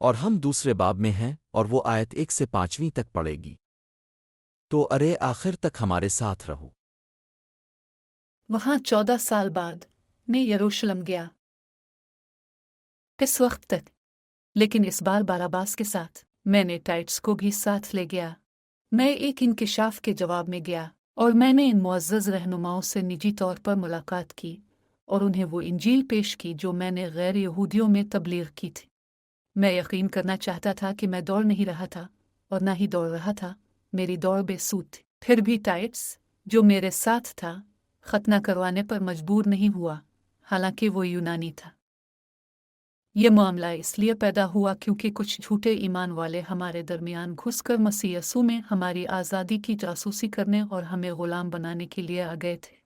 اور ہم دوسرے باب میں ہیں اور وہ آیت 1 سے 5 تک پڑے گی۔ تو ارے آخر تک ہمارے ساتھ رہو۔ وہاں 14 سال بعد میں یروشلم گیا، اس وقت تک، لیکن اس بار باراباس کے ساتھ میں نے ٹائٹس کو بھی ساتھ لے گیا۔ میں ایک انکشاف کے جواب میں گیا اور میں نے ان معزز رہنماؤں سے نجی طور پر ملاقات کی اور انہیں وہ انجیل پیش کی جو میں نے غیر یہودیوں میں تبلیغ کی تھی۔ میں یقین کرنا چاہتا تھا کہ میں دوڑ نہیں رہا تھا اور نہ ہی دوڑ رہا تھا، میری دوڑ بے سود تھی۔ پھر بھی ٹائٹس جو میرے ساتھ تھا ختنہ کروانے پر مجبور نہیں ہوا، حالانکہ وہ یونانی تھا۔ یہ معاملہ اس لیے پیدا ہوا کیونکہ کچھ جھوٹے ایمان والے ہمارے درمیان گھس کر مسیح یسوع میں ہماری آزادی کی جاسوسی کرنے اور ہمیں غلام بنانے کے لیے آ گئے تھے۔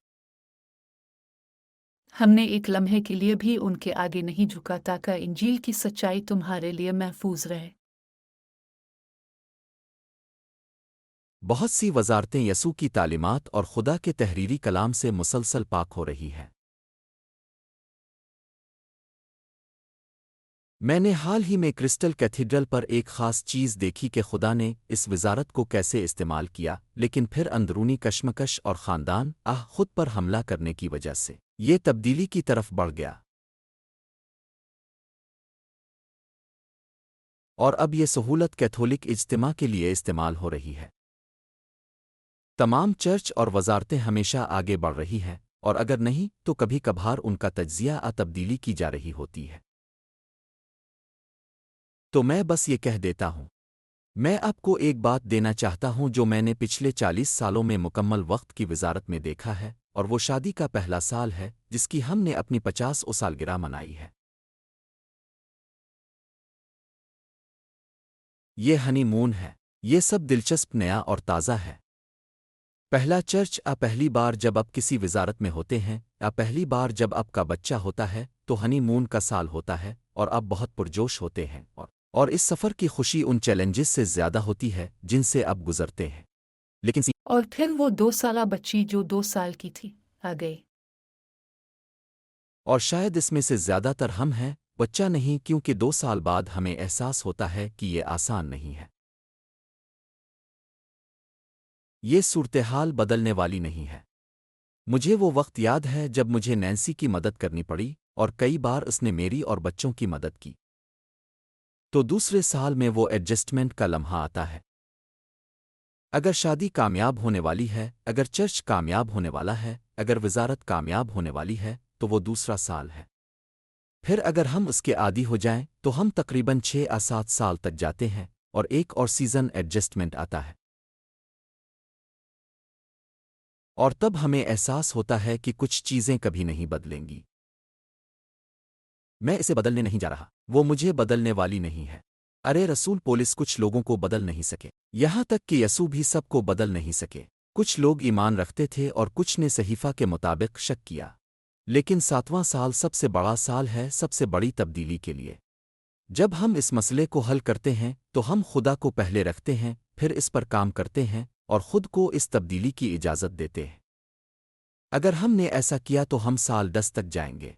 ہم نے ایک لمحے کے لیے بھی ان کے آگے نہیں جھکا تاکہ انجیل کی سچائی تمہارے لیے محفوظ رہے۔ بہت سی وزارتیں یسوع کی تعلیمات اور خدا کے تحریری کلام سے مسلسل پاک ہو رہی ہیں۔ میں نے حال ہی میں کرسٹل کیتھیڈرل پر ایک خاص چیز دیکھی کہ خدا نے اس وزارت کو کیسے استعمال کیا، لیکن پھر اندرونی کشمکش اور خاندان خود پر حملہ کرنے کی وجہ سے یہ تبدیلی کی طرف بڑھ گیا، اور اب یہ سہولت کیتھولک اجتماع کے لیے استعمال ہو رہی ہے۔ تمام چرچ اور وزارتیں ہمیشہ آگے بڑھ رہی ہیں، اور اگر نہیں تو کبھی کبھار ان کا تجزیہ تبدیلی کی جا رہی ہوتی ہے۔ تو میں بس یہ کہہ دیتا ہوں، میں آپ کو ایک بات دینا چاہتا ہوں جو میں نے پچھلے 40 سالوں میں مکمل وقت کی وزارت میں دیکھا ہے، اور وہ شادی کا پہلا سال ہے جس کی ہم نے اپنی 50 سالگرہ منائی ہے۔ یہ ہنی مون ہے، یہ سب دلچسپ، نیا اور تازہ ہے۔ پہلا چرچ پہلی بار جب آپ کسی وزارت میں ہوتے ہیں، پہلی بار جب آپ کا بچہ ہوتا ہے تو ہنی مون کا سال ہوتا ہے اور آپ بہت پرجوش ہوتے ہیں، اور اس سفر کی خوشی ان چیلنجز سے زیادہ ہوتی ہے جن سے آپ گزرتے ہیں۔ لیکن اور پھر وہ 2 سالہ بچی جو 2 سال کی تھی آ گئی۔ اور شاید اس میں سے زیادہ تر ہم ہیں بچہ نہیں، کیونکہ 2 سال بعد ہمیں احساس ہوتا ہے کہ یہ آسان نہیں ہے۔ یہ صورتحال بدلنے والی نہیں ہے۔ مجھے وہ وقت یاد ہے جب مجھے نینسی کی مدد کرنی پڑی، اور کئی بار اس نے میری اور بچوں کی مدد کی۔ تو دوسرے سال میں وہ ایڈجسٹمنٹ کا لمحہ آتا ہے۔ اگر شادی کامیاب ہونے والی ہے، اگر چرچ کامیاب ہونے والا ہے، اگر وزارت کامیاب ہونے والی ہے، تو وہ دوسرا سال ہے۔ پھر اگر ہم اس کے عادی ہو جائیں تو ہم تقریباً 6 یا 7 سال تک جاتے ہیں، اور ایک اور سیزن ایڈجسٹمنٹ آتا ہے۔ اور تب ہمیں احساس ہوتا ہے کہ کچھ چیزیں کبھی نہیں بدلیں گی۔ میں اسے بدلنے نہیں جا رہا، وہ مجھے بدلنے والی نہیں ہے۔ ارے رسول پولس کچھ لوگوں کو بدل نہیں سکے، یہاں تک کہ یسوع بھی سب کو بدل نہیں سکے۔ کچھ لوگ ایمان رکھتے تھے اور کچھ نے صحیفہ کے مطابق شک کیا، لیکن 7واں سال سب سے بڑا سال ہے، سب سے بڑی تبدیلی کے لیے۔ جب ہم اس مسئلے کو حل کرتے ہیں تو ہم خدا کو پہلے رکھتے ہیں، پھر اس پر کام کرتے ہیں اور خود کو اس تبدیلی کی اجازت دیتے ہیں۔ اگر ہم نے ایسا کیا تو ہم سال 10 تک جائیں گے۔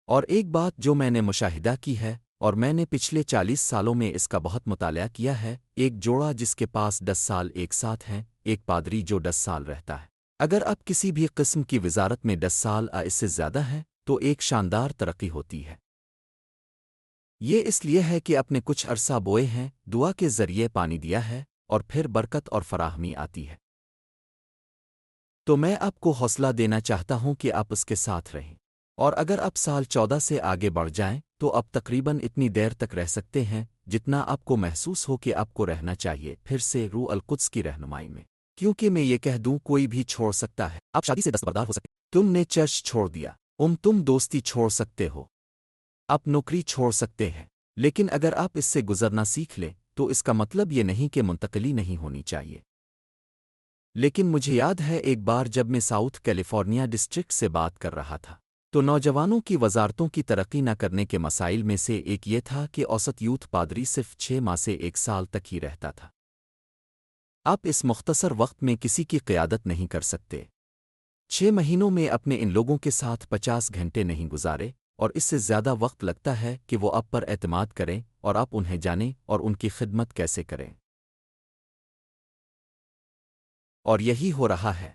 اور ایک بات جو میں نے مشاہدہ کی ہے، اور میں نے پچھلے 40 سالوں میں اس کا بہت مطالعہ کیا ہے، ایک جوڑا جس کے پاس 10 سال ایک ساتھ ہیں، ایک پادری جو 10 سال رہتا ہے۔ اگر آپ کسی بھی قسم کی وزارت میں 10 سال اس سے زیادہ ہیں تو ایک شاندار ترقی ہوتی ہے۔ یہ اس لیے ہے کہ آپ نے کچھ عرصہ بوئے ہیں، دعا کے ذریعے پانی دیا ہے، اور پھر برکت اور فراہمی آتی ہے۔ تو میں آپ کو حوصلہ دینا چاہتا ہوں کہ آپ اس کے ساتھ رہیں، اور اگر آپ سال 14 سے آگے بڑھ جائیں تو آپ تقریباً اتنی دیر تک رہ سکتے ہیں جتنا آپ کو محسوس ہو کہ آپ کو رہنا چاہیے، پھر سے روح القدس کی رہنمائی میں۔ کیونکہ میں یہ کہہ دوں کوئی بھی چھوڑ سکتا ہے، آپ شادی سے دستبردار ہو سکتے، تم نے چرچ چھوڑ دیا، تم دوستی چھوڑ سکتے ہو، آپ نوکری چھوڑ سکتے ہیں، لیکن اگر آپ اس سے گزرنا سیکھ لیں تو اس کا مطلب یہ نہیں کہ منتقلی نہیں ہونی چاہیے۔ لیکن مجھے یاد ہے ایک بار جب میں ساؤتھ کیلیفورنیا ڈسٹرکٹ سے بات کر رہا تھا تو نوجوانوں کی وزارتوں کی ترقی نہ کرنے کے مسائل میں سے ایک یہ تھا کہ اوسط یوتھ پادری صرف 6 ماہ سے 1 سال تک ہی رہتا تھا۔ آپ اس مختصر وقت میں کسی کی قیادت نہیں کر سکتے۔ 6 مہینوں میں اپنے ان لوگوں کے ساتھ 50 گھنٹے نہیں گزارے، اور اس سے زیادہ وقت لگتا ہے کہ وہ آپ پر اعتماد کریں اور آپ انہیں جانیں اور ان کی خدمت کیسے کریں۔ اور یہی ہو رہا ہے۔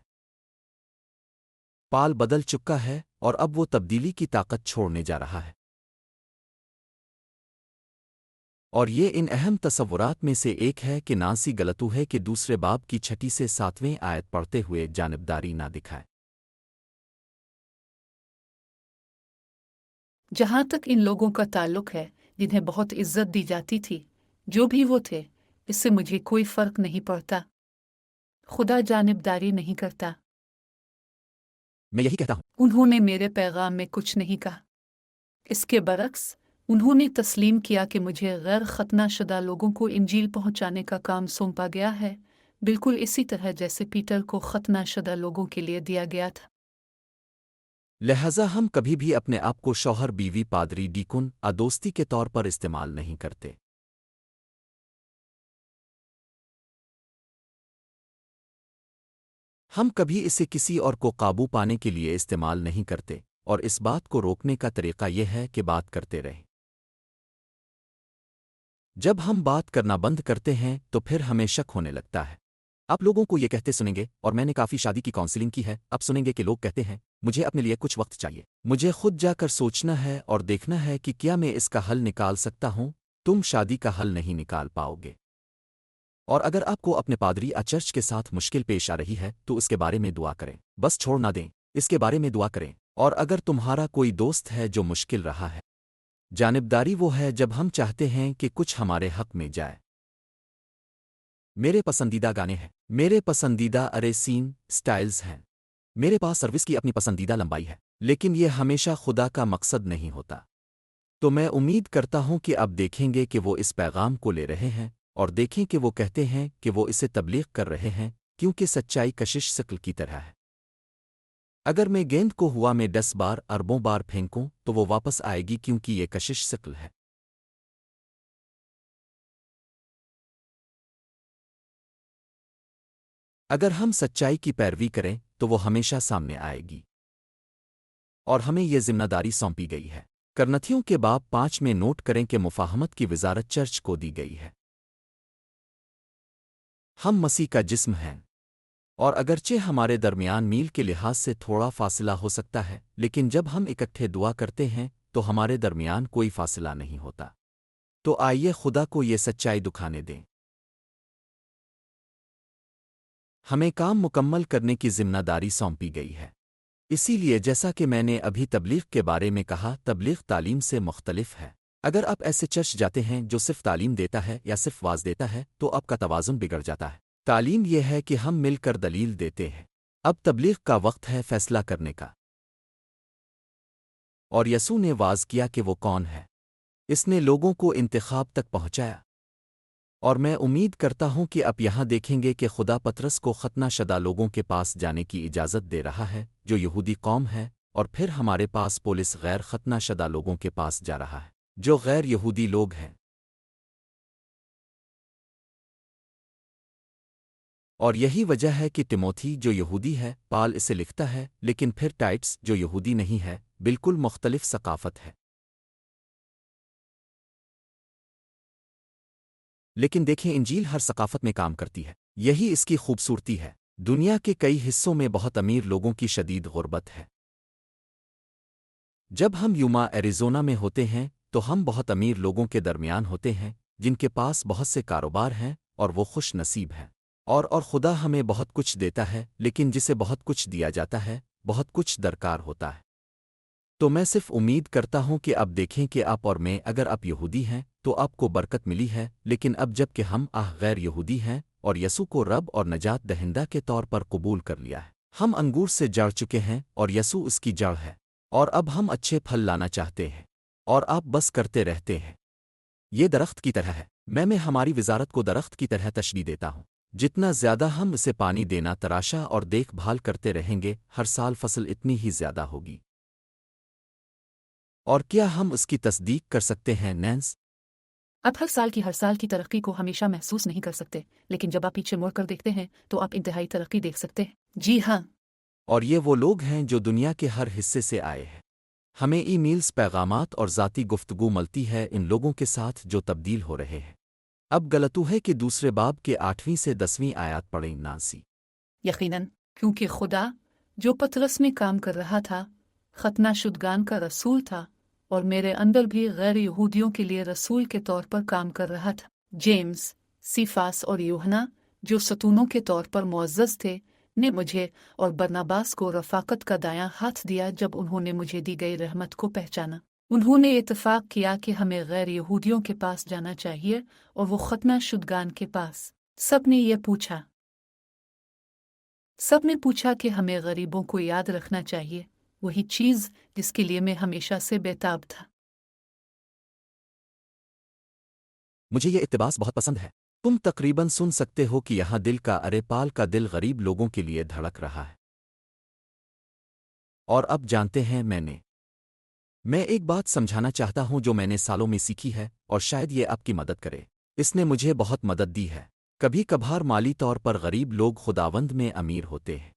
پال بدل چکا ہے اور اب وہ تبدیلی کی طاقت چھوڑنے جا رہا ہے۔ اور یہ ان اہم تصورات میں سے ایک ہے کہ نانسی غلطو ہے کہ دوسرے باب کی 6 سے 7ویں آیت پڑھتے ہوئے جانبداری نہ دکھائے۔ جہاں تک ان لوگوں کا تعلق ہے جنہیں بہت عزت دی جاتی تھی، جو بھی وہ تھے، اس سے مجھے کوئی فرق نہیں پڑتا۔ خدا جانبداری نہیں کرتا۔ میں یہی کہتا ہوں۔ انہوں نے میرے پیغام میں کچھ نہیں کہا۔ اس کے برعکس انہوں نے تسلیم کیا کہ مجھے غیر ختنہ شدہ لوگوں کو انجیل پہنچانے کا کام سونپا گیا ہے، بالکل اسی طرح جیسے پیٹر کو ختنہ شدہ لوگوں کے لیے دیا گیا تھا۔ لہذا ہم کبھی بھی اپنے آپ کو شوہر، بیوی، پادری، ڈیکن، دوستی کے طور پر استعمال نہیں کرتے۔ ہم کبھی اسے کسی اور کو قابو پانے کے لیے استعمال نہیں کرتے، اور اس بات کو روکنے کا طریقہ یہ ہے کہ بات کرتے رہیں۔ جب ہم بات کرنا بند کرتے ہیں تو پھر ہمیں شک ہونے لگتا ہے۔ آپ لوگوں کو یہ کہتے سنیں گے، اور میں نے کافی شادی کی کاؤنسلنگ کی ہے، اب سنیں گے کہ لوگ کہتے ہیں مجھے اپنے لیے کچھ وقت چاہیے، مجھے خود جا کر سوچنا ہے اور دیکھنا ہے کہ کیا میں اس کا حل نکال سکتا ہوں۔ تم شادی کا حل نہیں نکال پاؤ گے۔ اور اگر آپ کو اپنے پادری یا چرچ کے ساتھ مشکل پیش آ رہی ہے تو اس کے بارے میں دعا کریں، بس چھوڑ نہ دیں، اس کے بارے میں دعا کریں۔ اور اگر تمہارا کوئی دوست ہے جو مشکل رہا ہے، جانبداری وہ ہے جب ہم چاہتے ہیں کہ کچھ ہمارے حق میں جائے۔ میرے پسندیدہ گانے ہیں، میرے پسندیدہ سین سٹائلز ہیں، میرے پاس سروس کی اپنی پسندیدہ لمبائی ہے، لیکن یہ ہمیشہ خدا کا مقصد نہیں ہوتا۔ تو میں امید کرتا ہوں کہ اب دیکھیں گے کہ وہ اس پیغام کو لے رہے ہیں، اور دیکھیں کہ وہ کہتے ہیں کہ وہ اسے تبلیغ کر رہے ہیں، کیونکہ سچائی کشش شکل کی طرح ہے۔ اگر میں گیند کو ہوا میں 10 بار اربوں بار پھینکوں تو وہ واپس آئے گی، کیونکہ یہ کشش شکل ہے۔ اگر ہم سچائی کی پیروی کریں تو وہ ہمیشہ سامنے آئے گی، اور ہمیں یہ ذمہ داری سونپی گئی ہے۔ کرنتھیوں کے باب 5 میں نوٹ کریں کہ مفاہمت کی وزارت چرچ کو دی گئی ہے۔ ہم مسیح کا جسم ہیں، اور اگرچہ ہمارے درمیان میل کے لحاظ سے تھوڑا فاصلہ ہو سکتا ہے، لیکن جب ہم اکٹھے دعا کرتے ہیں تو ہمارے درمیان کوئی فاصلہ نہیں ہوتا۔ تو آئیے خدا کو یہ سچائی دکھانے دیں۔ ہمیں کام مکمل کرنے کی ذمہ داری سونپی گئی ہے۔ اسی لیے جیسا کہ میں نے ابھی تبلیغ کے بارے میں کہا، تبلیغ تعلیم سے مختلف ہے۔ اگر آپ ایسے چرچ جاتے ہیں جو صرف تعلیم دیتا ہے یا صرف واز دیتا ہے تو آپ کا توازن بگڑ جاتا ہے۔ تعلیم یہ ہے کہ ہم مل کر دلیل دیتے ہیں۔ اب تبلیغ کا وقت ہے فیصلہ کرنے کا۔ اور یسوع نے واز کیا کہ وہ کون ہے۔ اس نے لوگوں کو انتخاب تک پہنچایا۔ اور میں امید کرتا ہوں کہ آپ یہاں دیکھیں گے کہ خدا پطرس کو ختنہ شدہ لوگوں کے پاس جانے کی اجازت دے رہا ہے جو یہودی قوم ہے، اور پھر ہمارے پاس پولس غیر ختنہ شدہ لوگوں کے پاس جا رہا ہے جو غیر یہودی لوگ ہیں۔ اور یہی وجہ ہے کہ تیموتھی جو یہودی ہے، پال اسے لکھتا ہے، لیکن پھر ٹائٹس جو یہودی نہیں ہے، بالکل مختلف ثقافت ہے۔ لیکن دیکھیں انجیل ہر ثقافت میں کام کرتی ہے، یہی اس کی خوبصورتی ہے۔ دنیا کے کئی حصوں میں بہت امیر لوگوں کی شدید غربت ہے۔ جب ہم یوما ایریزونا میں ہوتے ہیں تو ہم بہت امیر لوگوں کے درمیان ہوتے ہیں جن کے پاس بہت سے کاروبار ہیں اور وہ خوش نصیب ہیں۔ اور خدا ہمیں بہت کچھ دیتا ہے، لیکن جسے بہت کچھ دیا جاتا ہے بہت کچھ درکار ہوتا ہے۔ تو میں صرف امید کرتا ہوں کہ اب دیکھیں کہ آپ اور میں، اگر آپ یہودی ہیں تو آپ کو برکت ملی ہے، لیکن اب جب کہ ہم غیر یہودی ہیں اور یسوع کو رب اور نجات دہندہ کے طور پر قبول کر لیا ہے، ہم انگور سے جڑ چکے ہیں اور یسوع اس کی جڑ ہے، اور اب ہم اچھے پھل لانا چاہتے ہیں، اور آپ بس کرتے رہتے ہیں۔ یہ درخت کی طرح ہے۔ میں ہماری وزارت کو درخت کی طرح تشبیہ دیتا ہوں۔ جتنا زیادہ ہم اسے پانی دینا، تراشا اور دیکھ بھال کرتے رہیں گے، ہر سال فصل اتنی ہی زیادہ ہوگی۔ اور کیا ہم اس کی تصدیق کر سکتے ہیں نینس؟ اب ہر سال کی ترقی کو ہمیشہ محسوس نہیں کر سکتے، لیکن جب آپ پیچھے مڑ کر دیکھتے ہیں تو آپ انتہائی ترقی دیکھ سکتے ہیں۔ جی ہاں۔ اور یہ وہ لوگ ہیں جو دنیا کے ہر حصے سے آئے ہیں۔ ہمیں ای میلز پیغامات اور ذاتی گفتگو ملتی ہے ان لوگوں کے ساتھ جو تبدیل ہو رہے ہیں۔ اب غلطو ہے کہ دوسرے باب کے 8ویں سے 10ویں آیات پڑھیں نانسی۔ یقیناً کیونکہ خدا جو پطرس میں کام کر رہا تھا ختنہ شدگان کا رسول تھا اور میرے اندر بھی غیر یہودیوں کے لیے رسول کے طور پر کام کر رہا تھا۔ جیمز، سیفاس اور یوحنا جو ستونوں کے طور پر معزز تھے نے مجھے اور برناباس کو رفاقت کا دایاں ہاتھ دیا جب انہوں نے مجھے دی گئی رحمت کو پہچانا۔ انہوں نے اتفاق کیا کہ ہمیں غیر یہودیوں کے پاس جانا چاہیے اور وہ ختنہ شدگان کے پاس۔ سب نے پوچھا کہ ہمیں غریبوں کو یاد رکھنا چاہیے، وہی چیز جس کے لیے میں ہمیشہ سے بےتاب تھا۔ مجھے یہ اقتباس بہت پسند ہے۔ تم تقریباً سن سکتے ہو کہ یہاں دل کا ارے پال کا دل غریب لوگوں کے لیے دھڑک رہا ہے۔ اور اب جانتے ہیں میں ایک بات سمجھانا چاہتا ہوں جو میں نے سالوں میں سیکھی ہے اور شاید یہ آپ کی مدد کرے۔ اس نے مجھے بہت مدد دی ہے۔ کبھی کبھار مالی طور پر غریب لوگ خداوند میں امیر ہوتے ہیں،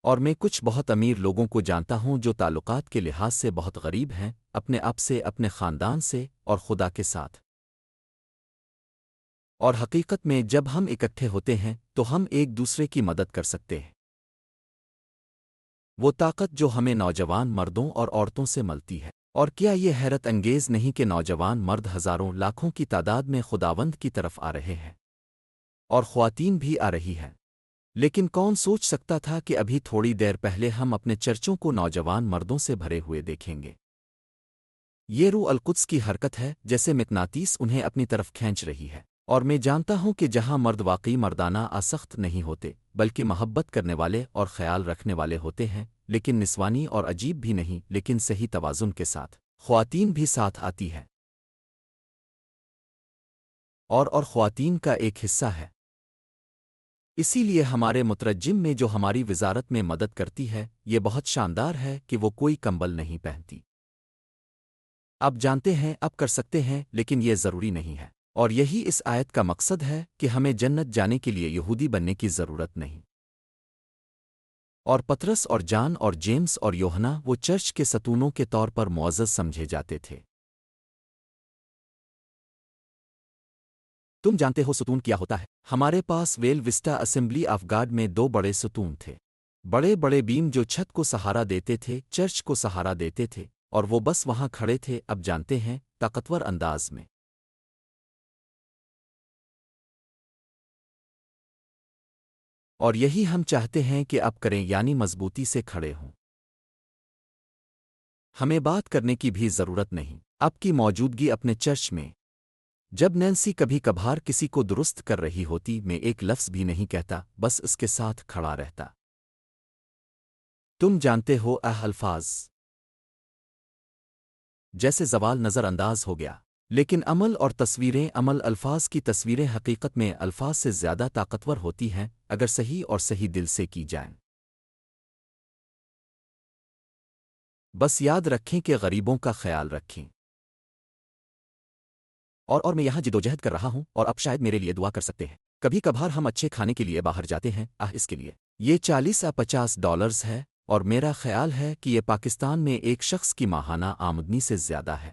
اور میں کچھ بہت امیر لوگوں کو جانتا ہوں جو تعلقات کے لحاظ سے بہت غریب ہیں، اپنے آپ سے، اپنے خاندان سے اور خدا کے ساتھ۔ اور حقیقت میں جب ہم اکٹھے ہوتے ہیں تو ہم ایک دوسرے کی مدد کر سکتے ہیں۔ وہ طاقت جو ہمیں نوجوان مردوں اور عورتوں سے ملتی ہے۔ اور کیا یہ حیرت انگیز نہیں کہ نوجوان مرد ہزاروں لاکھوں کی تعداد میں خداوند کی طرف آ رہے ہیں، اور خواتین بھی آ رہی ہیں۔ لیکن کون سوچ سکتا تھا کہ ابھی تھوڑی دیر پہلے ہم اپنے چرچوں کو نوجوان مردوں سے بھرے ہوئے دیکھیں گے۔ یہ روح القدس کی حرکت ہے، جیسے مقناطیس انہیں اپنی طرف کھینچ رہی ہے۔ اور میں جانتا ہوں کہ جہاں مرد واقعی مردانہ آسخت نہیں ہوتے بلکہ محبت کرنے والے اور خیال رکھنے والے ہوتے ہیں، لیکن نسوانی اور عجیب بھی نہیں، لیکن صحیح توازن کے ساتھ خواتین بھی ساتھ آتی ہے، اور خواتین کا ایک حصہ ہے۔ اسی لیے ہمارے مترجم میں جو ہماری وزارت میں مدد کرتی ہے، یہ بہت شاندار ہے کہ وہ کوئی کمبل نہیں پہنتی۔ آپ جانتے ہیں اب کر سکتے ہیں، لیکن یہ ضروری نہیں ہے۔ اور یہی اس آیت کا مقصد ہے کہ ہمیں جنت جانے کے لیے یہودی بننے کی ضرورت نہیں۔ اور پطرس اور جان اور جیمز اور یوحنا وہ چرچ کے ستونوں کے طور پر معزز سمجھے جاتے تھے۔ تم جانتے ہو ستون کیا ہوتا ہے؟ ہمارے پاس ویل وسٹا اسمبلی آف گاڈ میں 2 بڑے ستون تھے، بڑے بڑے بیم جو چھت کو سہارا دیتے تھے، چرچ کو سہارا دیتے تھے، اور وہ بس وہاں کھڑے تھے، اب جانتے ہیں، طاقتور انداز میں۔ اور یہی ہم چاہتے ہیں کہ اب کریں، یعنی مضبوطی سے کھڑے ہوں۔ ہمیں بات کرنے کی بھی ضرورت نہیں۔ اب کی موجودگی اپنے چرچ میں، جب نینسی کبھی کبھار کسی کو درست کر رہی ہوتی، میں ایک لفظ بھی نہیں کہتا، بس اس کے ساتھ کھڑا رہتا۔ تم جانتے ہو الفاظ جیسے زوال نظر انداز ہو گیا، لیکن عمل اور تصویریں، عمل الفاظ کی تصویریں حقیقت میں الفاظ سے زیادہ طاقتور ہوتی ہیں اگر صحیح اور صحیح دل سے کی جائیں۔ بس یاد رکھیں کہ غریبوں کا خیال رکھیں۔ اور میں یہاں جدوجہد کر رہا ہوں، اور اب شاید میرے لیے دعا کر سکتے ہیں۔ کبھی کبھار ہم اچھے کھانے کے لیے باہر جاتے ہیں، اس کے لیے یہ $40 ہے، اور میرا خیال ہے کہ یہ پاکستان میں ایک شخص کی ماہانہ آمدنی سے زیادہ ہے۔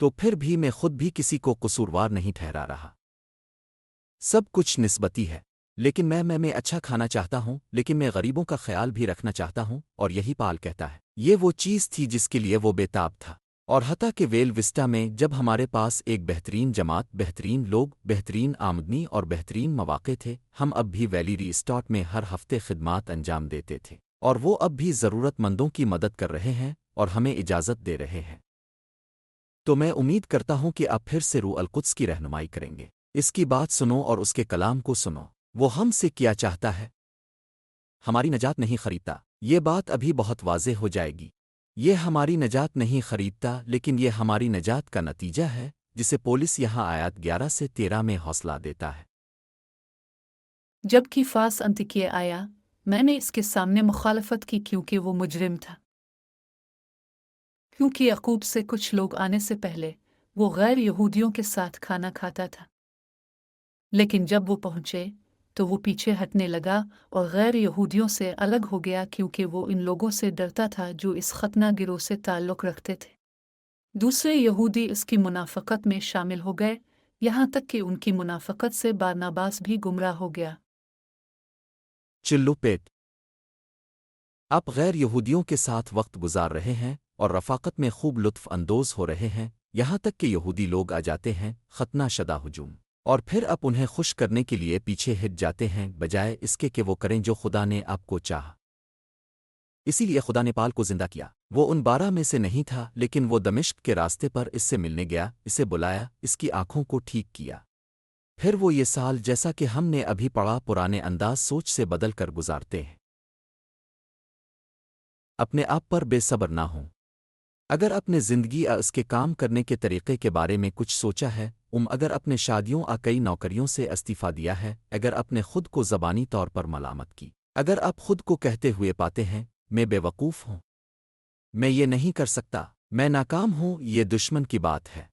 تو پھر بھی میں خود بھی کسی کو قصوروار نہیں ٹھہرا رہا۔ سب کچھ نسبتی ہے، لیکن میں اچھا کھانا چاہتا ہوں، لیکن میں غریبوں کا خیال بھی رکھنا چاہتا ہوں، اور یہی پال کہتا ہے۔ یہ وہ چیز تھی جس کے لیے وہ بےتاب تھا۔ اور حتیٰ کہ ویل وسٹا میں جب ہمارے پاس ایک بہترین جماعت، بہترین لوگ، بہترین آمدنی اور بہترین مواقع تھے، ہم اب بھی ویلی ری اسٹارٹ میں ہر ہفتے خدمات انجام دیتے تھے، اور وہ اب بھی ضرورت مندوں کی مدد کر رہے ہیں اور ہمیں اجازت دے رہے ہیں۔ تو میں امید کرتا ہوں کہ آپ پھر سے روح القدس کی رہنمائی کریں گے۔ اس کی بات سنو اور اس کے کلام کو سنو۔ وہ ہم سے کیا چاہتا ہے؟ ہماری نجات نہیں خریدتا۔ یہ بات ابھی بہت واضح ہو جائے گی۔ یہ ہماری نجات نہیں خریدتا، لیکن یہ ہماری نجات کا نتیجہ ہے، جسے پولس یہاں آیات 11 سے 13 میں حوصلہ دیتا ہے۔ جب کیفاس انطاکیہ آیا، میں نے اس کے سامنے مخالفت کی کیونکہ وہ مجرم تھا۔ کیونکہ یعقوب سے کچھ لوگ آنے سے پہلے وہ غیر یہودیوں کے ساتھ کھانا کھاتا تھا۔ لیکن جب وہ پہنچے تو وہ پیچھے ہٹنے لگا اور غیر یہودیوں سے الگ ہو گیا کیونکہ وہ ان لوگوں سے ڈرتا تھا جو اس ختنہ گروہ سے تعلق رکھتے تھے۔ دوسرے یہودی اس کی منافقت میں شامل ہو گئے، یہاں تک کہ ان کی منافقت سے بارناباس بھی گمراہ ہو گیا۔ چلو پیٹ، آپ غیر یہودیوں کے ساتھ وقت گزار رہے ہیں اور رفاقت میں خوب لطف اندوز ہو رہے ہیں، یہاں تک کہ یہودی لوگ آ جاتے ہیں ختنہ شدہ ہجوم، اور پھر آپ انہیں خوش کرنے کے لیے پیچھے ہٹ جاتے ہیں بجائے اس کے کہ وہ کریں جو خدا نے آپ کو چاہا۔ اسی لیے خدا نے پال کو زندہ کیا۔ وہ ان 12 میں سے نہیں تھا، لیکن وہ دمشق کے راستے پر اس سے ملنے گیا، اسے بلایا، اس کی آنکھوں کو ٹھیک کیا۔ پھر وہ یہ سال جیسا کہ ہم نے ابھی پڑھا پرانے انداز سوچ سے بدل کر گزارتے ہیں۔ اپنے آپ پر بے صبر نہ ہوں۔ اگر اپنے زندگی اس کے کام کرنے کے طریقے کے بارے میں کچھ سوچا ہے، اگر اپنے شادیوں کئی نوکریوں سے استعفیٰ دیا ہے، اگر اپنے خود کو زبانی طور پر ملامت کی، اگر آپ خود کو کہتے ہوئے پاتے ہیں میں بے وقوف ہوں، میں یہ نہیں کر سکتا، میں ناکام ہوں، یہ دشمن کی بات ہے۔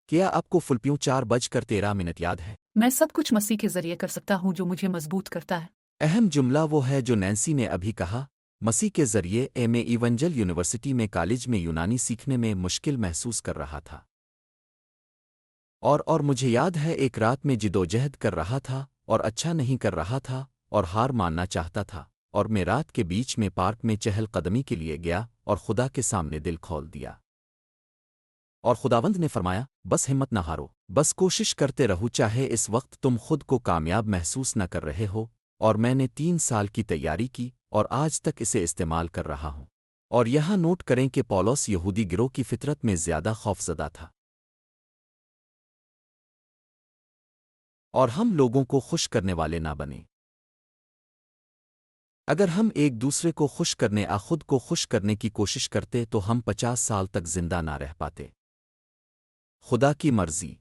کیا آپ کو فلپیوں 4:13 یاد ہے؟ میں سب کچھ مسیح کے ذریعے کر سکتا ہوں جو مجھے مضبوط کرتا ہے۔ اہم جملہ وہ ہے جو نینسی نے ابھی کہا، مسیح کے ذریعے۔ میں ایونجل یونیورسٹی میں کالج میں یونانی سیکھنے میں مشکل محسوس کر رہا تھا، اور مجھے یاد ہے ایک رات میں جدوجہد کر رہا تھا اور اچھا نہیں کر رہا تھا اور ہار ماننا چاہتا تھا، اور میں رات کے بیچ میں پارک میں چہل قدمی کے لیے گیا اور خدا کے سامنے دل کھول دیا، اور خداوند نے فرمایا بس ہمت نہ ہارو، بس کوشش کرتے رہو چاہے اس وقت تم خود کو کامیاب محسوس نہ کر رہے ہو، اور میں نے 3 سال کی تیاری کی اور آج تک اسے استعمال کر رہا ہوں۔ اور یہاں نوٹ کریں کہ پولس یہودی گروہ کی فطرت میں زیادہ خوفزدہ تھا، اور ہم لوگوں کو خوش کرنے والے نہ بنیں۔ اگر ہم ایک دوسرے کو خوش کرنے خود کو خوش کرنے کی کوشش کرتے تو ہم 50 سال تک زندہ نہ رہ پاتے۔ خدا کی مرضی۔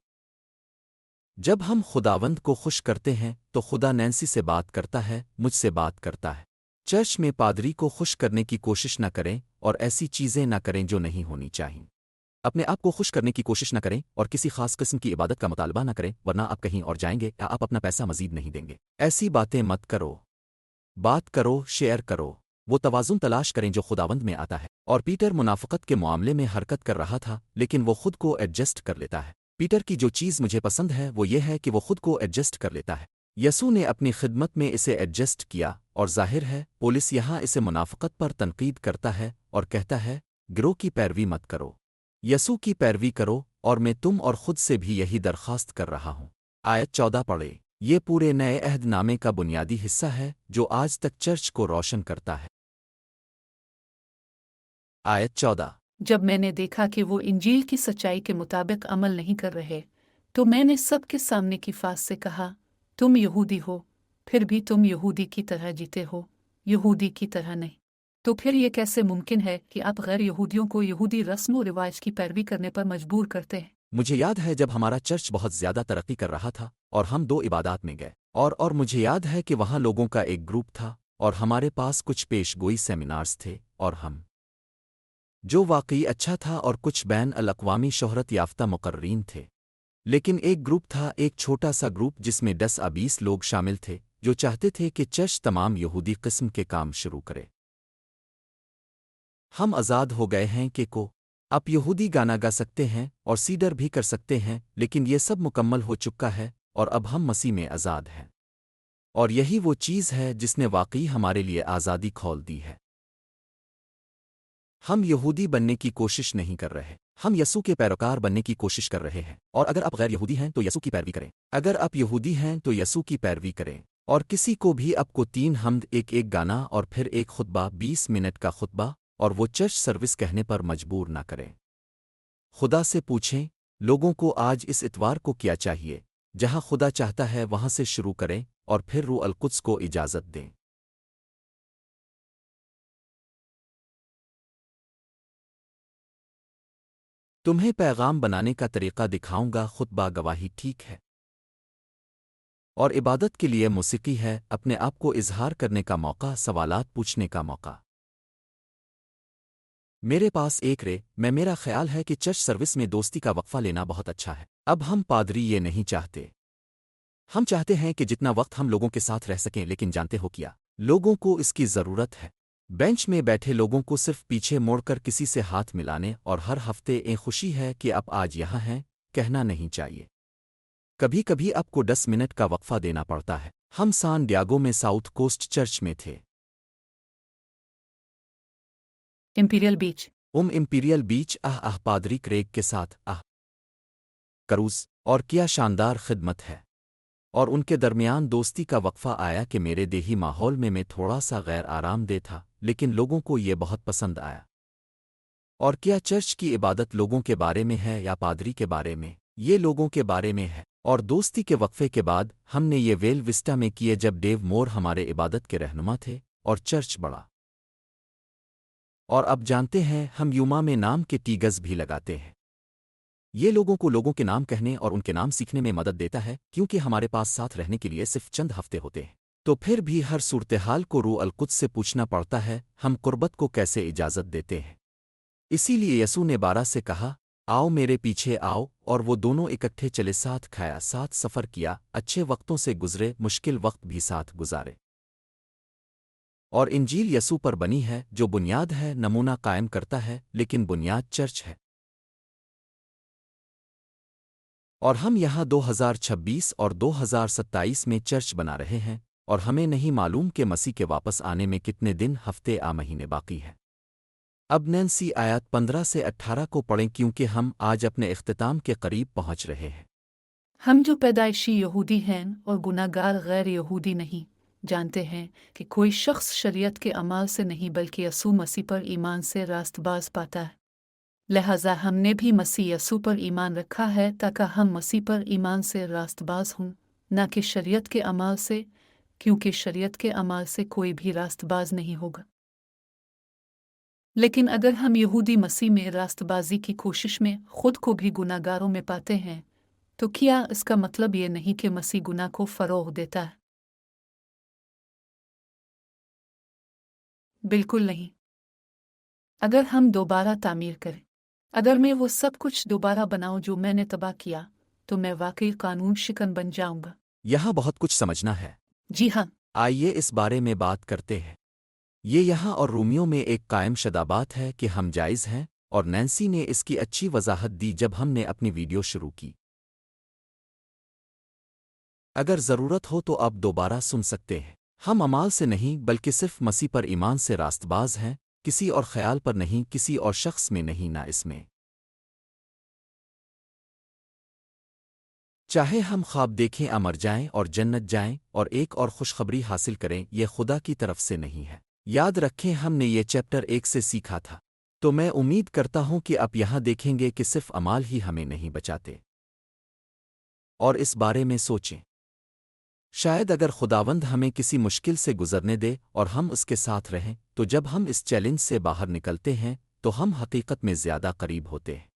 جب ہم خداوند کو خوش کرتے ہیں تو خدا نینسی سے بات کرتا ہے، مجھ سے بات کرتا ہے۔ چرچ میں پادری کو خوش کرنے کی کوشش نہ کریں اور ایسی چیزیں نہ کریں جو نہیں ہونی چاہئیں۔ اپنے آپ کو خوش کرنے کی کوشش نہ کریں اور کسی خاص قسم کی عبادت کا مطالبہ نہ کریں، ورنہ آپ کہیں اور جائیں گے یا آپ اپنا پیسہ مزید نہیں دیں گے۔ ایسی باتیں مت کرو۔ بات کرو، شیئر کرو، وہ توازن تلاش کریں جو خداوند میں آتا ہے۔ اور پیٹر منافقت کے معاملے میں حرکت کر رہا تھا، لیکن وہ خود کو ایڈجسٹ کر لیتا ہے۔ پیٹر کی جو چیز مجھے پسند ہے وہ یہ ہے کہ وہ خود کو ایڈجسٹ کر لیتا ہے۔ یسوع نے اپنی خدمت میں اسے ایڈجسٹ کیا، اور ظاہر ہے پولس یہاں اسے منافقت پر تنقید کرتا ہے اور کہتا ہے گروہ کی پیروی مت کرو، یسوع کی پیروی کرو، اور میں تم اور خود سے بھی یہی درخواست کر رہا ہوں۔ آیت 14 پڑھے۔ یہ پورے نئے عہد نامے کا بنیادی حصہ ہے جو آج تک چرچ کو روشن کرتا ہے۔ آیت 14۔ جب میں نے دیکھا کہ وہ انجیل کی سچائی کے مطابق عمل نہیں کر رہے، تو میں نے سب کے سامنے کیفاس سے کہا، تم یہودی ہو، پھر بھی تم یہودی کی طرح جیتے ہو، یہودی کی طرح نہیں۔ تو پھر یہ کیسے ممکن ہے کہ آپ غیر یہودیوں کو یہودی رسم و رواج کی پیروی کرنے پر مجبور کرتے ہیں؟ مجھے یاد ہے جب ہمارا چرچ بہت زیادہ ترقی کر رہا تھا اور ہم 2 عبادات میں گئے، اور مجھے یاد ہے کہ وہاں لوگوں کا ایک گروپ تھا اور ہمارے پاس کچھ پیش گوئی سیمینارز تھے، اور ہم جو واقعی اچھا تھا، اور کچھ بین الاقوامی شہرت یافتہ مقررین تھے، لیکن ایک گروپ تھا، ایک چھوٹا سا گروپ جس میں 10-20 لوگ شامل تھے جو چاہتے تھے کہ چرچ تمام یہودی قسم کے کام شروع کرے۔ ہم آزاد ہو گئے ہیں کہ آپ یہودی گانا گا سکتے ہیں اور سیڈر بھی کر سکتے ہیں، لیکن یہ سب مکمل ہو چکا ہے اور اب ہم مسیح میں آزاد ہیں، اور یہی وہ چیز ہے جس نے واقعی ہمارے لیے آزادی کھول دی ہے۔ ہم یہودی بننے کی کوشش نہیں کر رہے، ہم یسوع کے پیروکار بننے کی کوشش کر رہے ہیں۔ اور اگر آپ غیر یہودی ہیں تو یسوع کی پیروی کریں، اگر آپ یہودی ہیں تو یسوع کی پیروی کریں، اور کسی کو بھی آپ کو 3 حمد، ایک گانا اور پھر ایک خطبہ، 20 منٹ کا خطبہ اور وہ چرچ سروس کہنے پر مجبور نہ کریں۔ خدا سے پوچھیں لوگوں کو آج اس اتوار کو کیا چاہیے، جہاں خدا چاہتا ہے وہاں سے شروع کریں، اور پھر روح القدس کو اجازت دیں۔ تمہیں پیغام بنانے کا طریقہ دکھاؤں گا، خطبہ گواہی ٹھیک ہے، اور عبادت کے لیے موسیقی ہے، اپنے آپ کو اظہار کرنے کا موقع، سوالات پوچھنے کا موقع۔ میرے پاس میں میرا خیال ہے کہ چرچ سروس میں دوستی کا وقفہ لینا بہت اچھا ہے۔ اب ہم پادری یہ نہیں چاہتے۔ ہم چاہتے ہیں کہ جتنا وقت ہم لوگوں کے ساتھ رہ سکیں، لیکن جانتے ہو کیا لوگوں کو اس کی ضرورت ہے؟ بینچ میں بیٹھے لوگوں کو صرف پیچھے موڑ کر کسی سے ہاتھ ملانے اور ہر ہفتے ایک خوشی ہے کہ اب آج یہاں ہیں کہنا نہیں چاہیے۔ کبھی کبھی آپ کو 10 منٹ کا وقفہ دینا پڑتا ہے۔ ہم سان ڈیاگو میں ساؤتھ کوسٹ چرچ میں تھے۔ امپیریل بیچ۔ امپیریل بیچ پادری کریگ کے ساتھ کروز اور کیا شاندار خدمت ہے، اور ان کے درمیان دوستی کا وقفہ آیا کہ میرے دیہی ماحول میں تھوڑا سا غیر آرام دہ تھا، لیکن لوگوں کو یہ بہت پسند آیا۔ اور کیا چرچ کی عبادت لوگوں کے بارے میں ہے یا پادری کے بارے میں؟ یہ لوگوں کے بارے میں ہے۔ اور دوستی کے وقفے کے بعد ہم نے یہ ویل وسٹا میں کیے جب ڈیو مور ہمارے عبادت کے رہنما تھے اور چرچ بڑا۔ اور اب جانتے ہیں ہم یوما میں نام کے ٹیگز بھی لگاتے ہیں۔ یہ لوگوں کو لوگوں کے نام کہنے اور ان کے نام سیکھنے میں مدد دیتا ہے، کیونکہ ہمارے پاس ساتھ رہنے کے لیے صرف چند ہفتے ہوتے ہیں، تو پھر بھی ہر صورتحال کو روح القدس سے پوچھنا پڑتا ہے ہم قربت کو کیسے اجازت دیتے ہیں۔ اسی لیے یسوع نے 12 سے کہا، آؤ میرے پیچھے آؤ، اور وہ دونوں اکٹھے چلے، ساتھ کھایا، ساتھ سفر کیا، اچھے وقتوں سے گزرے، مشکل وقت بھی ساتھ گزارے۔ اور انجیل یسوع پر بنی ہے، جو بنیاد ہے، نمونہ قائم کرتا ہے، لیکن بنیاد چرچ ہے۔ اور ہم یہاں 2026 اور 2027 میں چرچ بنا رہے ہیں، اور ہمیں نہیں معلوم کہ مسیح کے واپس آنے میں کتنے دن، ہفتے، مہینے باقی ہیں۔ اب نینسی آیات 15 سے 18 کو پڑھیں، کیونکہ ہم آج اپنے اختتام کے قریب پہنچ رہے ہیں۔ ہم جو پیدائشی یہودی ہیں اور گناہ گار غیر یہودی نہیں، جانتے ہیں کہ کوئی شخص شریعت کے عمال سے نہیں بلکہ یسوع مسیح پر ایمان سے راست باز پاتا ہے۔ لہذا ہم نے بھی مسیح یسوع پر ایمان رکھا ہے تاکہ ہم مسیح پر ایمان سے راست باز ہوں، نہ کہ شریعت کے عمال سے، کیونکہ شریعت کے عمال سے کوئی بھی راست باز نہیں ہوگا۔ لیکن اگر ہم یہودی مسیح میں راست بازی کی کوشش میں خود کو بھی گناہ گاروں میں پاتے ہیں، تو کیا اس کا مطلب یہ نہیں کہ مسیح گناہ کو فروغ دیتا ہے؟ بالکل نہیں۔ اگر ہم دوبارہ تعمیر کریں، اگر میں وہ سب کچھ دوبارہ بناؤں جو میں نے تباہ کیا، تو میں واقعی قانون شکن بن جاؤں گا۔ یہاں بہت کچھ سمجھنا ہے۔ جی ہاں۔ آئیے اس بارے میں بات کرتے ہیں۔ یہ یہاں اور رومیوں میں ایک قائم شدہ بات ہے کہ ہم جائز ہیں، اور نینسی نے اس کی اچھی وضاحت دی جب ہم نے اپنی ویڈیو شروع کی۔ اگر ضرورت ہو تو آپ دوبارہ سن سکتے ہیں۔ ہم اعمال سے نہیں بلکہ صرف مسیح پر ایمان سے راست باز ہیں، کسی اور خیال پر نہیں، کسی اور شخص میں نہیں، نہ اس میں۔ چاہے ہم خواب دیکھیں، مر جائیں اور جنت جائیں اور ایک اور خوشخبری حاصل کریں، یہ خدا کی طرف سے نہیں ہے۔ یاد رکھیں ہم نے یہ چیپٹر 1 سے سیکھا تھا، تو میں امید کرتا ہوں کہ آپ یہاں دیکھیں گے کہ صرف اعمال ہی ہمیں نہیں بچاتے۔ اور اس بارے میں سوچیں، شاید اگر خداوند ہمیں کسی مشکل سے گزرنے دے اور ہم اس کے ساتھ رہیں، تو جب ہم اس چیلنج سے باہر نکلتے ہیں تو ہم حقیقت میں زیادہ قریب ہوتے ہیں۔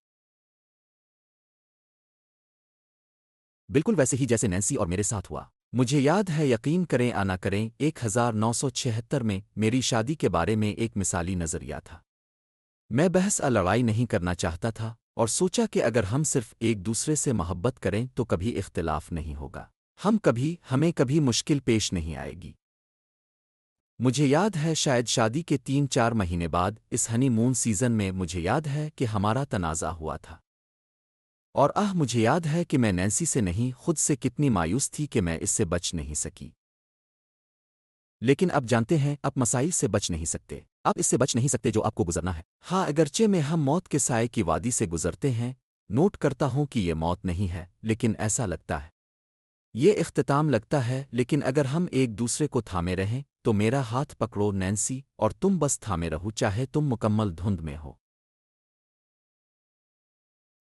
بالکل ویسے ہی جیسے نینسی اور میرے ساتھ ہوا۔ مجھے یاد ہے، یقین کریں نہ کریں، 1976 میں میری شادی کے بارے میں ایک مثالی نظریہ تھا۔ میں بحث لڑائی نہیں کرنا چاہتا تھا، اور سوچا کہ اگر ہم صرف ایک دوسرے سے محبت کریں تو کبھی اختلاف نہیں ہوگا، ہمیں کبھی مشکل پیش نہیں آئے گی۔ مجھے یاد ہے شاید شادی کے 3-4 مہینے بعد، اس ہنی مون سیزن میں، مجھے یاد ہے کہ ہمارا تنازع ہوا تھا۔ اور مجھے یاد ہے کہ میں نینسی سے نہیں، خود سے کتنی مایوس تھی کہ میں اس سے بچ نہیں سکی۔ لیکن اب جانتے ہیں، آپ مسائل سے بچ نہیں سکتے، آپ اس سے بچ نہیں سکتے جو آپ کو گزرنا ہے۔ ہاں، اگرچہ میں ہم موت کے سائے کی وادی سے گزرتے ہیں، نوٹ کرتا ہوں کہ یہ موت نہیں ہے، لیکن ایسا لگتا ہے، یہ اختتام لگتا ہے۔ لیکن اگر ہم ایک دوسرے کو تھامے رہیں تو میرا ہاتھ پکڑو نینسی، اور تم بس تھامے رہو، چاہے تم مکمل دھند میں ہو۔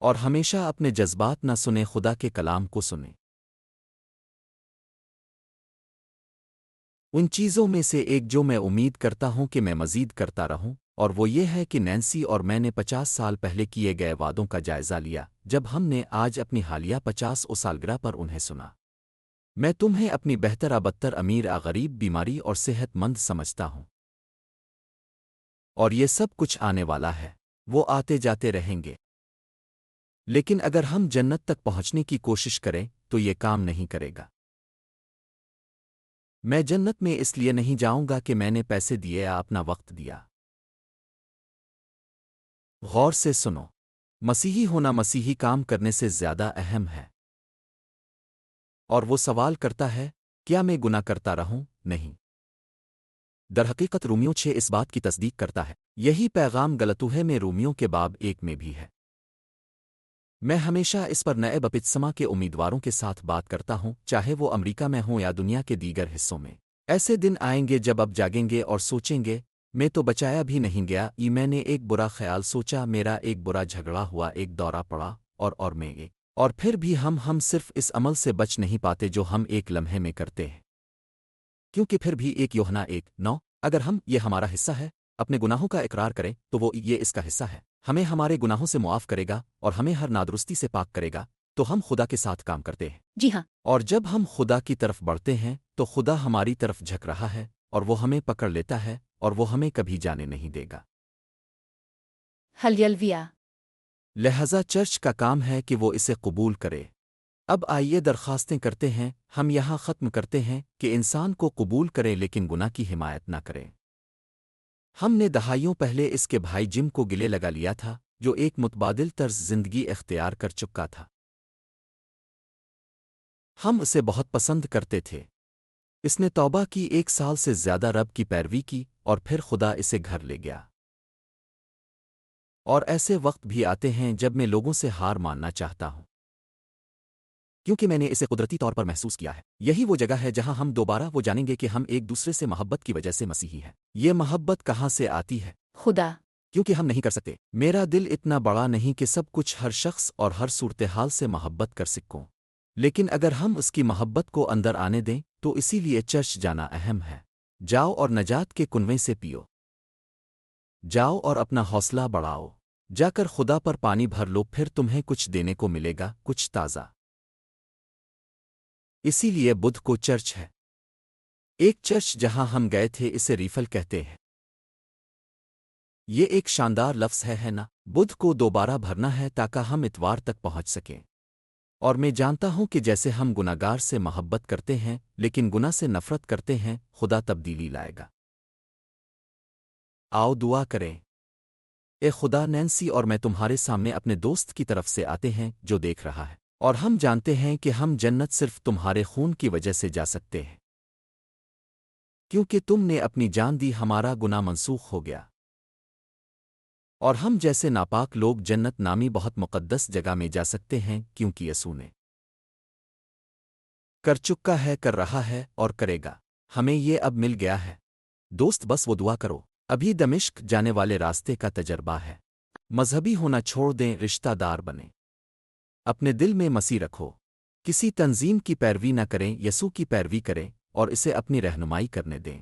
اور ہمیشہ اپنے جذبات نہ سنیں، خدا کے کلام کو سنیں۔ ان چیزوں میں سے ایک جو میں امید کرتا ہوں کہ میں مزید کرتا رہوں، اور وہ یہ ہے کہ نینسی اور میں نے 50 سال پہلے کیے گئے وعدوں کا جائزہ لیا جب ہم نے آج اپنی حالیہ 50 سالگرہ پر انہیں سنا۔ میں تمہیں اپنی بہتر بدتر، امیر غریب، بیماری اور صحت مند سمجھتا ہوں، اور یہ سب کچھ آنے والا ہے، وہ آتے جاتے رہیں گے۔ لیکن اگر ہم جنت تک پہنچنے کی کوشش کریں تو یہ کام نہیں کرے گا۔ میں جنت میں اس لیے نہیں جاؤں گا کہ میں نے پیسے دیے یا اپنا وقت دیا۔ غور سے سنو، مسیحی ہونا مسیحی کام کرنے سے زیادہ اہم ہے۔ اور وہ سوال کرتا ہے، کیا میں گناہ کرتا رہوں؟ نہیں۔ درحقیقت رومیوں 6 اس بات کی تصدیق کرتا ہے۔ یہی پیغام غلطوہے میں رومیوں کے باب 1 میں بھی ہے۔ میں ہمیشہ اس پر نئے بپتسمہ کے امیدواروں کے ساتھ بات کرتا ہوں، چاہے وہ امریکہ میں ہوں یا دنیا کے دیگر حصوں میں۔ ایسے دن آئیں گے جب اب جاگیں گے اور سوچیں گے، میں تو بچایا بھی نہیں گیا، میں نے ایک برا خیال سوچا، میرا ایک برا جھگڑا ہوا، ایک دورہ پڑا، اور میں ایک اور پھر بھی ہم صرف اس عمل سے بچ نہیں پاتے جو ہم ایک لمحے میں کرتے ہیں۔ کیونکہ پھر بھی 1 یوحنا 1:9، اگر ہم یہ ہمارا حصہ ہے اپنے گناہوں کا اقرار کریں تو وہ یہ اس کا حصہ ہے، ہمیں ہمارے گناہوں سے معاف کرے گا اور ہمیں ہر نادرستی سے پاک کرے گا، تو ہم خدا کے ساتھ کام کرتے ہیں۔ جی ہاں۔ اور جب ہم خدا کی طرف بڑھتے ہیں تو خدا ہماری طرف جھک رہا ہے اور وہ ہمیں پکڑ لیتا ہے اور وہ ہمیں کبھی جانے نہیں دے گا۔ ہلیلویا۔ لہذا چرچ کا کام ہے کہ وہ اسے قبول کرے۔ اب آئیے درخواستیں کرتے ہیں، ہم یہاں ختم کرتے ہیں کہ انسان کو قبول کریں لیکن گناہ کی حمایت نہ کریں۔ ہم نے دہائیوں پہلے اس کے بھائی جم کو گلے لگا لیا تھا، جو ایک متبادل طرز زندگی اختیار کر چکا تھا۔ ہم اسے بہت پسند کرتے تھے۔ اس نے توبہ کی، 1 سال سے زیادہ رب کی پیروی کی، اور پھر خدا اسے گھر لے گیا۔ اور ایسے وقت بھی آتے ہیں جب میں لوگوں سے ہار ماننا چاہتا ہوں، کیونکہ میں نے اسے قدرتی طور پر محسوس کیا ہے۔ یہی وہ جگہ ہے جہاں ہم دوبارہ وہ جانیں گے کہ ہم ایک دوسرے سے محبت کی وجہ سے مسیحی ہیں۔ یہ محبت کہاں سے آتی ہے؟ خدا۔ کیونکہ ہم نہیں کر سکتے۔ میرا دل اتنا بڑا نہیں کہ سب کچھ ہر شخص اور ہر صورتحال سے محبت کر سکوں، لیکن اگر ہم اس کی محبت کو اندر آنے دیں تو اسی لیے چرچ جانا اہم ہے۔ جاؤ اور نجات کے کنویں سے پیو۔ جاؤ اور اپنا حوصلہ بڑھاؤ۔ جا کر خدا پر پانی بھر لو، پھر تمہیں کچھ دینے کو ملے گا، کچھ تازہ۔ اسی لیے بدھ کو چرچ ہے۔ ایک چرچ جہاں ہم گئے تھے اسے ریفل کہتے ہیں۔ یہ ایک شاندار لفظ ہے نا؟ بدھ کو دوبارہ بھرنا ہے تاکہ ہم اتوار تک پہنچ سکیں۔ اور میں جانتا ہوں کہ جیسے ہم گناہگار سے محبت کرتے ہیں لیکن گناہ سے نفرت کرتے ہیں، خدا تبدیلی لائے گا۔ آؤ دعا کریں۔ اے خدا، نینسی اور میں تمہارے سامنے اپنے دوست کی طرف سے آتے ہیں جو دیکھ رہا ہے، اور ہم جانتے ہیں کہ ہم جنت صرف تمہارے خون کی وجہ سے جا سکتے ہیں، کیونکہ تم نے اپنی جان دی، ہمارا گناہ منسوخ ہو گیا، اور ہم جیسے ناپاک لوگ جنت نامی بہت مقدس جگہ میں جا سکتے ہیں، کیونکہ یسوع نے کر چکا ہے، کر رہا ہے اور کرے گا۔ ہمیں یہ اب مل گیا ہے۔ دوست، بس وہ دعا کرو۔ ابھی دمشق جانے والے راستے کا تجربہ ہے۔ مذہبی ہونا چھوڑ دیں، رشتہ دار بنیں۔ اپنے دل میں مسیح رکھو۔ کسی تنظیم کی پیروی نہ کریں، یسوع کی پیروی کریں اور اسے اپنی رہنمائی کرنے دیں۔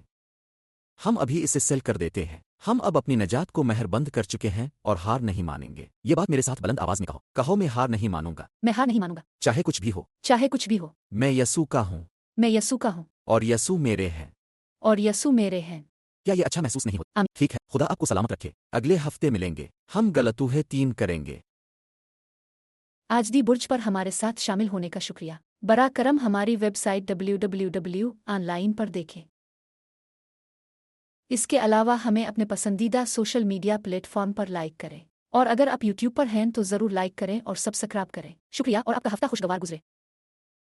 ہم ابھی اسے سیل کر دیتے ہیں۔ ہم اب اپنی نجات کو مہر بند کر چکے ہیں اور ہار نہیں مانیں گے۔ یہ بات میرے ساتھ بلند آواز میں کہو۔ کہو، میں ہار نہیں مانوں گا۔ میں ہار نہیں مانوں گا، چاہے کچھ بھی ہو۔ چاہے کچھ بھی ہو۔ میں یسوع کا ہوں میں یسوع کا ہوں اور یسوع میرے ہیں۔ اور یسوع میرے ہیں۔ کیا یہ اچھا محسوس نہیں ہوتا؟ آمین۔ ٹھیک ہے، خدا آپ کو سلامت رکھے۔ اگلے ہفتے ملیں گے۔ ہم غلطوہے 3 کریں گے۔ آج دی برج پر ہمارے ساتھ شامل ہونے کا شکریہ۔ براہ کرم ہماری ویب سائٹ www.online پر دیکھیں۔ اس کے علاوہ ہمیں اپنے پسندیدہ سوشل میڈیا پلیٹ فارم پر لائک کریں، اور اگر آپ یوٹیوب پر ہیں تو ضرور لائک کریں اور سبسکرائب کریں۔ شکریہ اور آپ کا ہفتہ خوشگوار گزرے۔